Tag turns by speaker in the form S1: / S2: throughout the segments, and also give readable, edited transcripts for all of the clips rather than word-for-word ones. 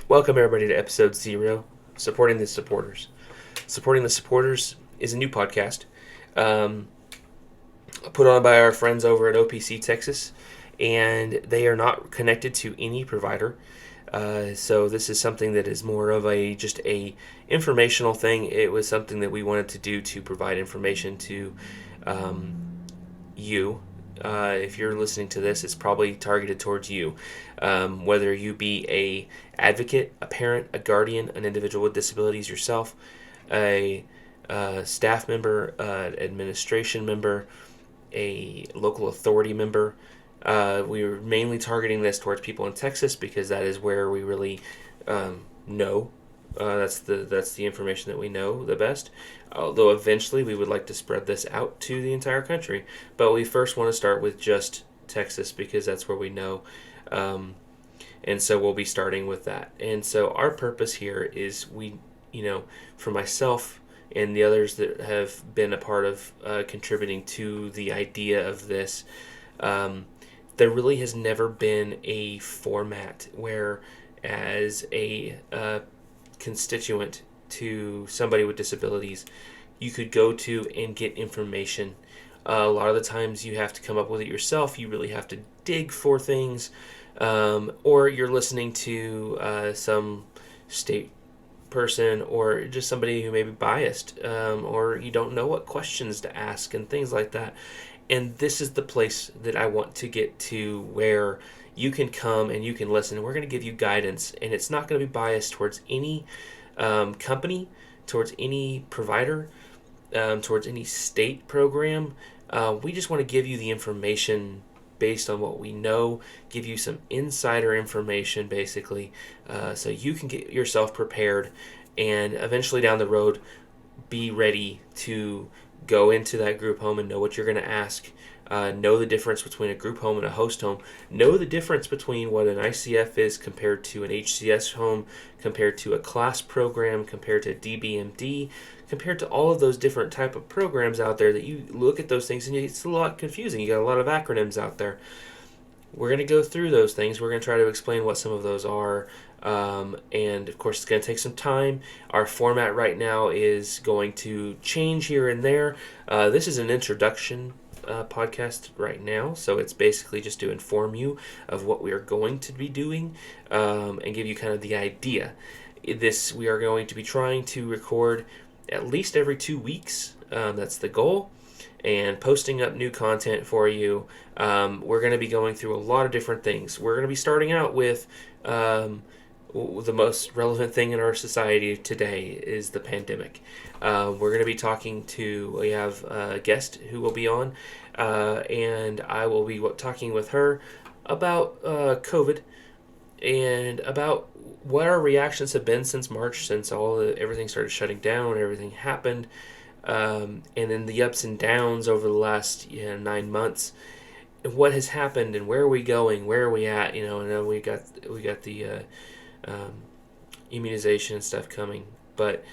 S1: Welcome everybody to episode 0, Supporting the Supporters. Supporting the Supporters is a new podcast put on by our friends over at OPC Texas, and they are not connected to any provider. So this is something that is more of just a informational thing. It was something that we wanted to do to provide information to you. If you're listening to this, it's probably targeted towards you. Whether you be a advocate, a parent, a guardian, an individual with disabilities yourself, a staff member, administration member, a local authority member. We are mainly targeting this towards people in Texas because that is where we really know. That's the information that we know the best. Although eventually we would like to spread this out to the entire country, but we first want to start with just Texas because that's where we know, and so we'll be starting with that. And so our purpose here is for myself and the others that have been a part of contributing to the idea of this, there really has never been a format where, as a constituent to somebody with disabilities, you could go to and get information. A lot of the times you have to come up with it yourself. You really have to dig for things, or you're listening to some state person or just somebody who may be biased, or you don't know what questions to ask and things like that. And this is the place that I want to get to, where you can come and you can listen. We're going to give you guidance, and it's not going to be biased towards any company, towards any provider, towards any state program. We just want to give you the information based on what we know, give you some insider information, basically, so you can get yourself prepared and eventually down the road be ready to go into that group home and know what you're going to ask. Know the difference between a group home and a host home. Know the difference between what an ICF is compared to an HCS home, compared to a class program, compared to DBMD, compared to all of those different type of programs out there that you look at those things and it's a lot confusing. You got a lot of acronyms out there. We're going to go through those things. We're going to try to explain what some of those are. And of course, it's going to take some time. Our format right now is going to change here and there. This is an introduction podcast right now, so it's basically just to inform you of what we are going to be doing, and give you kind of the idea. We are going to be trying to record at least every 2 weeks. That's the goal, and posting up new content for you. We're going to be going through a lot of different things. We're going to be starting out with the most relevant thing in our society today is the pandemic. We're going to be we have a guest who will be on, and I will be talking with her about COVID and about what our reactions have been since March, since everything started shutting down, everything happened, and then the ups and downs over the last 9 months. What has happened and where are we going? Where are we at? And we got the immunization and stuff coming, but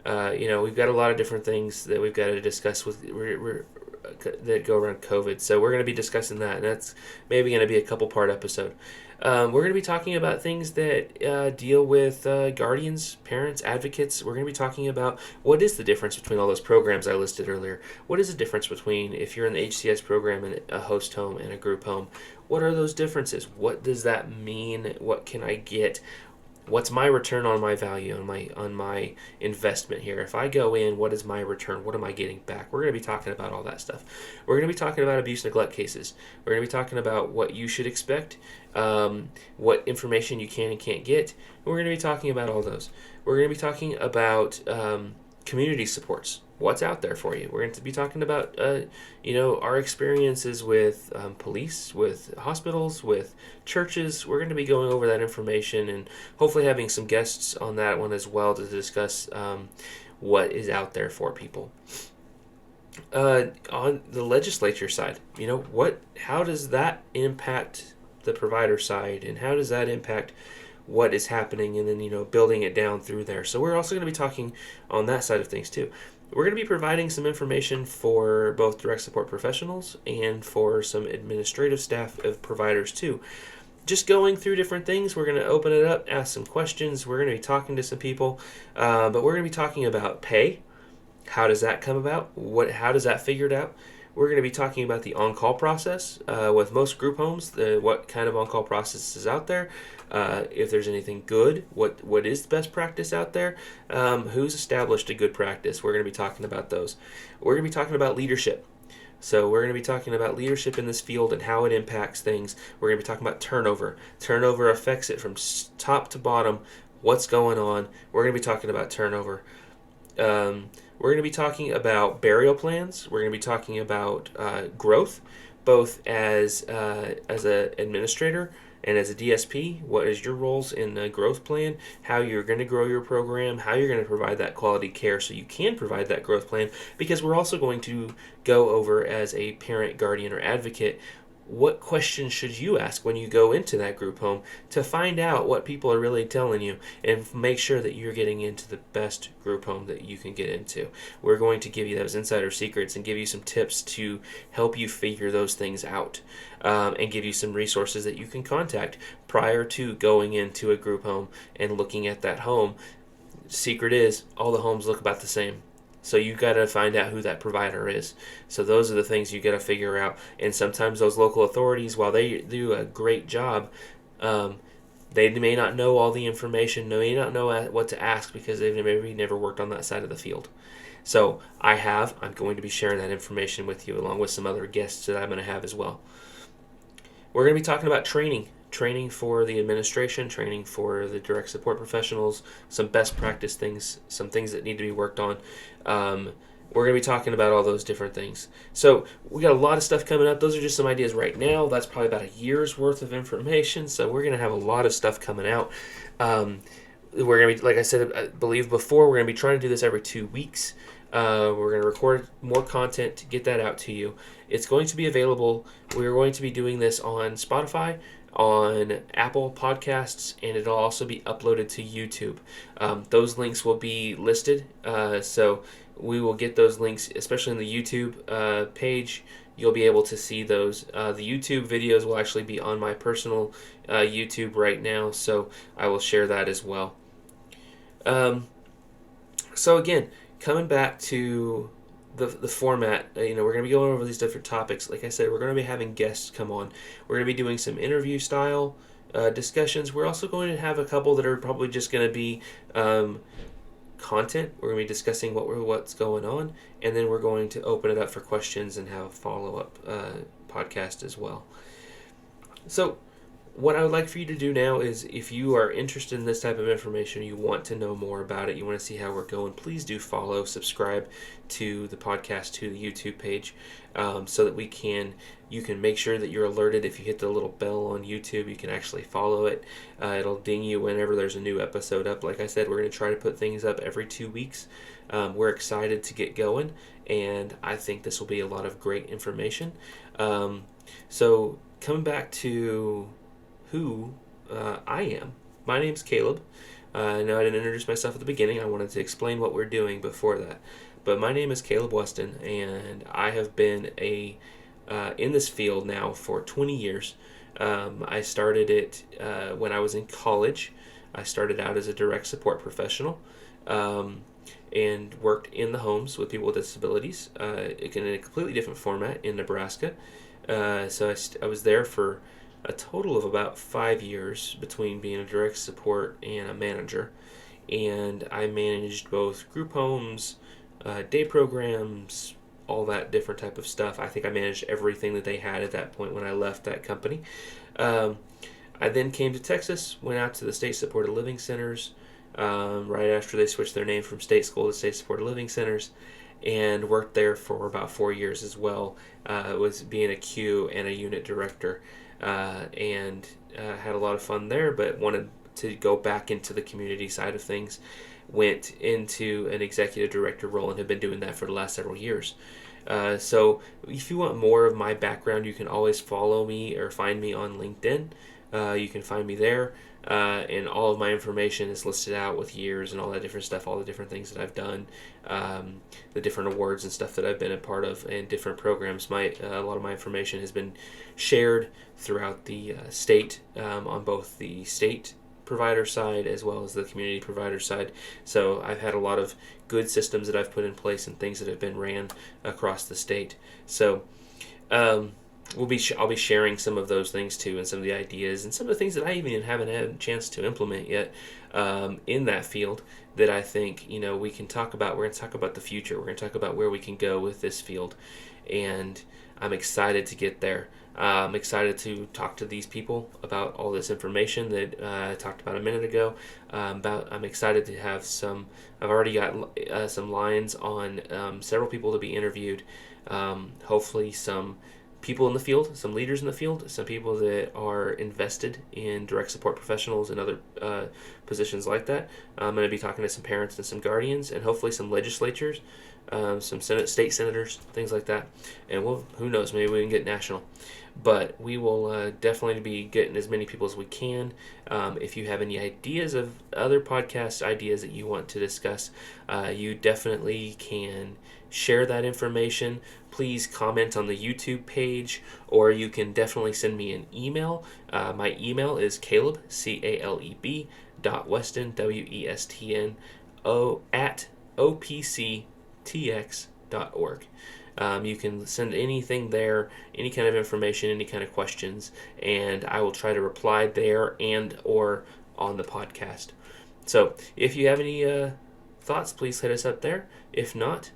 S1: we've got a lot of different things that we've got to discuss that go around COVID. So we're going to be discussing that, and that's maybe going to be a couple part episode. We're going to be talking about things that deal with guardians, parents, advocates. We're going to be talking about what is the difference between all those programs I listed earlier. What is the difference between if you're in the HCS program and a host home and a group home? What are those differences? What does that mean? What can I get? What's my return on my value, on my investment here? If I go in, what is my return? What am I getting back? We're going to be talking about all that stuff. We're going to be talking about abuse neglect cases. We're going to be talking about what you should expect, what information you can and can't get. We're going to be talking about all those. We're going to be talking about community supports. What's out there for you? We're going to be talking about, our experiences with police, with hospitals, with churches. We're going to be going over that information and hopefully having some guests on that one as well to discuss what is out there for people. On the legislature side, how does that impact the provider side, and how does that impact what is happening, and then building it down through there. So we're also going to be talking on that side of things too. We're going to be providing some information for both direct support professionals and for some administrative staff of providers too, just going through different things. We're going to open it up, ask some questions. We're going to be talking to some people, but we're going to be talking about pay. How does that come about? How does that figured out? We're going to be talking about the on-call process with most group homes, what kind of on-call process is out there, if there's anything good, what is the best practice out there, who's established a good practice. We're going to be talking about those. We're going to be talking about leadership. So we're going to be talking about leadership in this field and how it impacts things. We're going to be talking about turnover. Turnover affects it from top to bottom. What's going on? We're going to be talking about turnover. We're going to be talking about burial plans. We're going to be talking about growth, both as an administrator and as a DSP. What is your roles in the growth plan? How you're going to grow your program? How you're going to provide that quality care so you can provide that growth plan? Because we're also going to go over as a parent, guardian, or advocate, what questions should you ask when you go into that group home to find out what people are really telling you and make sure that you're getting into the best group home that you can get into. We're going to give you those insider secrets and give you some tips to help you figure those things out, and give you some resources that you can contact prior to going into a group home and looking at that home. Secret is, all the homes look about the same. So you got to find out who that provider is. So those are the things you got to figure out. And sometimes those local authorities, while they do a great job, they may not know all the information. They may not know what to ask because they've maybe never worked on that side of the field. So I'm going to be sharing that information with you along with some other guests that I'm going to have as well. We're going to be talking about training for the administration, training for the direct support professionals, some best practice things, some things that need to be worked on. We're going to be talking about all those different things. So we got a lot of stuff coming up. Those are just some ideas right now. That's probably about a year's worth of information. So we're going to have a lot of stuff coming out. We're going to be, like I said, I believe before, we're going to be trying to do this every 2 weeks. We're going to record more content to get that out to you. It's going to be available. We're going to be doing this on Spotify, on Apple Podcasts, and it'll also be uploaded to YouTube. Those links will be listed, so we will get those links, especially in the YouTube page. You'll be able to see those. The YouTube videos will actually be on my personal YouTube right now, so I will share that as well. So again, coming back to the format, we're going to be going over these different topics. Like I said, we're going to be having guests come on. We're going to be doing some interview style discussions. We're also going to have a couple that are probably just going to be content. We're going to be discussing what's going on, and then we're going to open it up for questions and have a follow-up podcast as well. So what I would like for you to do now is, if you are interested in this type of information, you want to know more about it, you want to see how we're going, please do subscribe to the podcast, to the YouTube page, so that you can make sure that you're alerted. If you hit the little bell on YouTube, you can actually follow it. It'll ding you whenever there's a new episode up. Like I said, we're going to try to put things up every 2 weeks. We're excited to get going, and I think this will be a lot of great information. So coming back to who I am. My name's Caleb. I know I didn't introduce myself at the beginning. I wanted to explain what we're doing before that. But my name is Caleb Weston, and I have been in this field now for 20 years. I started it when I was in college. I started out as a direct support professional and worked in the homes with people with disabilities in a completely different format in Nebraska. So I was there for a total of about 5 years between being a direct support and a manager. And I managed both group homes, day programs, all that different type of stuff. I think I managed everything that they had at that point when I left that company. I then came to Texas, went out to the state supported living centers right after they switched their name from state school to state supported living centers, and worked there for about 4 years as well. Was being a Q and a unit director. And had a lot of fun there, but wanted to go back into the community side of things. Went into an executive director role and have been doing that for the last several years. So if you want more of my background, you can always follow me or find me on LinkedIn. You can find me there. and all of my information is listed out with years and all that different stuff, all the different things that I've done, the different awards and stuff that I've been a part of, and different programs. A lot of my information has been shared throughout the state, on both the state provider side as well as the community provider side. So I've had a lot of good systems that I've put in place and things that have been ran across the state. So I'll be sharing some of those things too, and some of the ideas and some of the things that I even haven't had a chance to implement yet in that field that I think we can talk about. We're going to talk about the future. We're going to talk about where we can go with this field, and I'm excited to get there. I'm excited to talk to these people about all this information that I talked about a minute ago. I'm excited to have some. I've already got some lines on several people to be interviewed. Hopefully, some people in the field, some leaders in the field, some people that are invested in direct support professionals and other positions like that. I'm going to be talking to some parents and some guardians, and hopefully some legislatures, some state senators, things like that. And who knows, maybe we can get national. But we will definitely be getting as many people as we can. If you have any ideas of other podcast ideas that you want to discuss, you definitely can share that information. Please comment on the YouTube page, or you can definitely send me an email. My email is Caleb, CALEB, .Weston, WESTN, at opctx.org. You can send anything there, any kind of information, any kind of questions, and I will try to reply there and or on the podcast. So if you have any thoughts, please hit us up there. If not,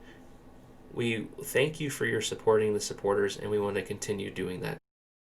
S1: we thank you for your supporting the supporters, and we want to continue doing that.